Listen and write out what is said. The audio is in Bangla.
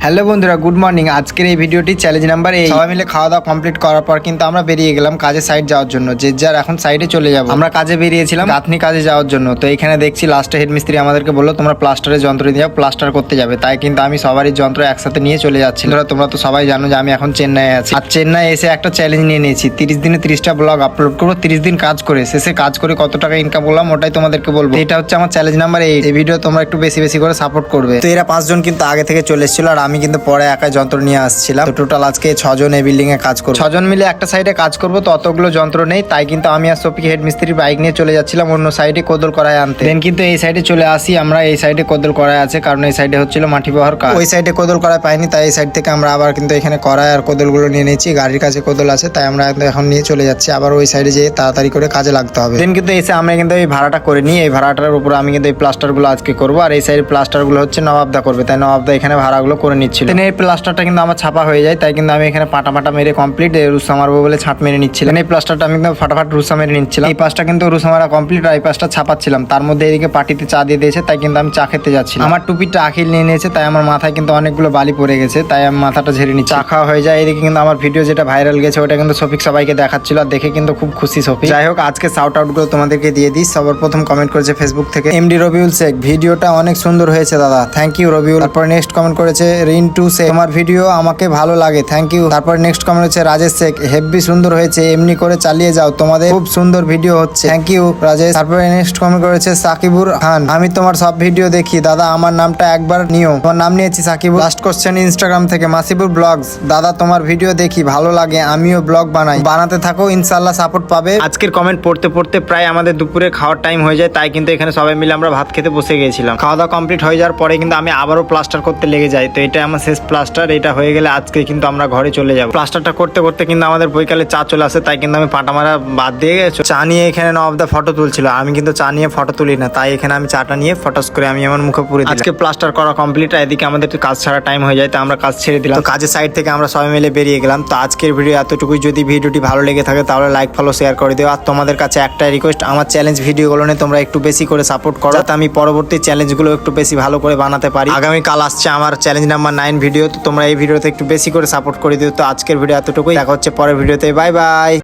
হ্যালো বন্ধুরা, গুড মর্নিং। আজকের এই ভিডিওটি চ্যালেঞ্জ নাম্বার 8। সবাই মিলে খাওয়া দাওয়া কমপ্লিট করার পর কিন্তু আমরা বেরিয়ে গেলাম কাজে সাইড যাওয়ার জন্য। যে যার এখন সাইডে চলে যাব। আমরা কাজে বেরিয়েছিলাম গাঁথনি কাজে যাওয়ার জন্য। তো এখানে দেখছি লাস্টে হেডমিস্ত্রি আমাদেরকে বললো তোমরা প্লাস্টারের যন্ত্র দিয়ে প্লাস্টার করতে যাবে। তাই কিন্তু আমি সবারই যন্ত্র একসাথে নিয়ে চলে যাচ্ছি। তোমরা তো সবাই জানো যে আমি এখন চেন্নাইয়ে আছি। আর চেন্নাই এসে একটা চ্যালেঞ্জ নিয়ে নিয়েছি, 30 দিনে 30টা ব্লগ আপলোড করবো। 30 দিন কাজ করে শেষে কাজ করে কত টাকা ইনকাম করলাম ওটাই তোমাদেরকে বলবো। এটা হচ্ছে আমার চ্যালেঞ্জ নাম্বার 8। এই ভিডিও তোমরা একটু বেশি বেশি করে সাপোর্ট করবে। তো এরা 5 জন কিন্তু আগে থেকে চলে এসেছিল আর আমি কিন্তু পরে একা যন্ত্র নিয়ে আসছিলাম। তো টোটাল আজকে 6 জন এই বিল্ডিং এ কাজ করবো। 6 জন মিলে একটা সাইডে কাজ করবো। তো অতগুলো যন্ত্র নেই, তাই কিন্তু আমি আর সফিক হেড মিস্ত্রির বাইক নিয়ে চলে যাচ্ছিলাম অন্য সাইডে কোদল করায় আনতে। দেন কিন্তু এই সাইডে চলে আসি আমরা। এই সাইডে কোদল করায় আছে, কারণ এই সাইডে হচ্ছিল মাটি বহর কাজ। ওই সাইডে কোদল করায় পাইনি, তাই এই সাইড থেকে আমরা আবার কিন্তু এখানে করায় আর কোদলগুলো নিয়ে নিয়েছি। গাড়ির কাছে কোদল আছে, তাই আমরা এখন নিয়ে চলে যাচ্ছি। আবার ওই সাইডে যেয়ে তাড়াতাড়ি করে কাজে লাগতে হবে। দেন কিন্তু এসে আমরা কিন্তু এই ভাড়াটা করে নিই। এই ভাড়াটার উপর আমি কিন্তু এই প্লাস্টার গুলো আজকে করবো। আর এই সাইডে প্লাস্টার গুলো হচ্ছে নবাবদা করবে, তাই নবাবদা এখানে ভাড়াগুলো করে নিচ্ছিল। এই প্লাস্টারটা কিন্তু আমার ছাপা হয়ে যায়, তাই কিন্তু আমি এখানে পাটা মেরে কমপ্লিট রুসা মারবো বলে ছাপ মেরে নিচ্ছিলাম। এই প্লাস্টারটা আমি কিন্তু ফাটাফাট রুসা মেরে নিচ্ছিলাম। এই পাশটা কিন্তু রুসা মারা কমপ্লিট আর এই পাশটা ছাপাচ্ছিলাম। তার মধ্যে এদিকে পাটিতে চা দিয়ে দিয়েছে, তাই কিন্তু আমি চা খেতে যাচ্ছিলাম। আমার টুপিটা আখিল নিয়ে নিয়েছে, তাই আমার মাথায় কিন্তু অনেকগুলো বালি পড়ে গেছে, তাই আমি মাথাটা ঝেড়ে নিচ্ছি। চা খাওয়া হয়ে যায়। এদিকে কিন্তু আমার ভিডিও যেটা ভাইরাল গেছে ওটা কিন্তু সফিক সবাইকে দেখাচ্ছিল, আর দেখে কিন্তু খুব খুশি সফিক। যাই হোক, আজকে শাউট আউট গুলো তোমাদেরকে দিয়ে দিই। সবার প্রথম কমেন্ট করেছে ফেসবুক থেকে এমডি রবিউল শেখ, ভিডিওটা অনেক সুন্দর হয়েছে দাদা, থ্যাংক ইউ রবিউল। তারপর নেক্সট কমেন্ট করেছে রিন্টু শেখ, তোমার ভিডিও আমাকে ভালো লাগে, থ্যাংক ইউ। তারপর নেক্সট কমেন্ট হচ্ছে রাজেশ শেখ, হেভি সুন্দর হয়েছে, এমনি করে চালিয়ে যাও, তোমাদের খুব সুন্দর ভিডিও হচ্ছে, থ্যাংক ইউ রাজেশ। তারপরে নেক্সট কমেন্ট করেছে সাকিবুর খান, আমি তোমার সব ভিডিও দেখি দাদা, আমার নামটা একবার নিও। তোমার নাম নিয়েছি সাকিবুর। লাস্ট কোশ্চেন ইনস্টাগ্রাম থেকে মাসিবুর ব্লগস, দাদা তোমার ভিডিও দেখি, ভালো লাগে, আমিও ব্লগ বানাই, বানাতে থাকো, ইনশাল্লাহ সাপোর্ট পাবে। আজকের কমেন্ট পড়তে পড়তে প্রায় আমাদের দুপুরে খাওয়ার টাইম হয়ে যায়, তাই কিন্তু এখানে সবাই মিলে আমরা ভাত খেতে বসে গিয়েছিলাম। খাওয়া দাওয়া কমপ্লিট হয়ে যাওয়ার পরে কিন্তু আমি আবারও প্লাস্টার করতে লেগে যাই। তো এটা আমার শেষ প্লাস্টার, এটা হয়ে গেলে আজকে কিন্তু আমরা ঘরে চলে যাবো। প্লাস্টারটা করতে করতে কিন্তু আমাদের বৈকালে চা চলে আসে, তাই কিন্তু আমি পাটা মারা বাদ দিয়ে গেছি। চা নিয়ে এখানে নবাবদা ফটো তুলছিল, আমি কিন্তু চা নিয়ে ফটো তুলি না, তাই এখানে আমি চাটা নিয়ে ফটোস করে আমি আমার মুখে পুরে দিই। আজকে প্লাস্টার করা কমপ্লিট, এদিকে আমাদের কাজ ছাড়া টাইম হয়ে যায়, তো আমরা কাজ ছেড়ে দিলাম। তো কাজের সাইড থেকে আমরা সবাই মিলে বেরিয়ে গেলাম। তো আজকের ভিডিও এতটুকুই। যদি ভিডিওটি ভালো লেগে থাকে তাহলে লাইক ফলো শেয়ার করে দিও। আর তোমাদের কাছে একটাই রিকোয়েস্ট, আমার চ্যালেঞ্জ ভিডিওগুলো নিয়ে তোমরা একটু বেশি করে সাপোর্ট করো, যাতে আমি পরবর্তী চ্যালেঞ্জগুলো একটু বেশি ভালো করে বানাতে পারি। আগামীকাল আসছে আমার চ্যালেঞ্জ নাম্বার 9 ভিডিও, তো তোমরা এই ভিডিওতে একটু বেশি করে সাপোর্ট করে দিও। তো আজকের ভিডিও এতটুকুই, দেখা হচ্ছে পরের ভিডিওতে, বাই বাই।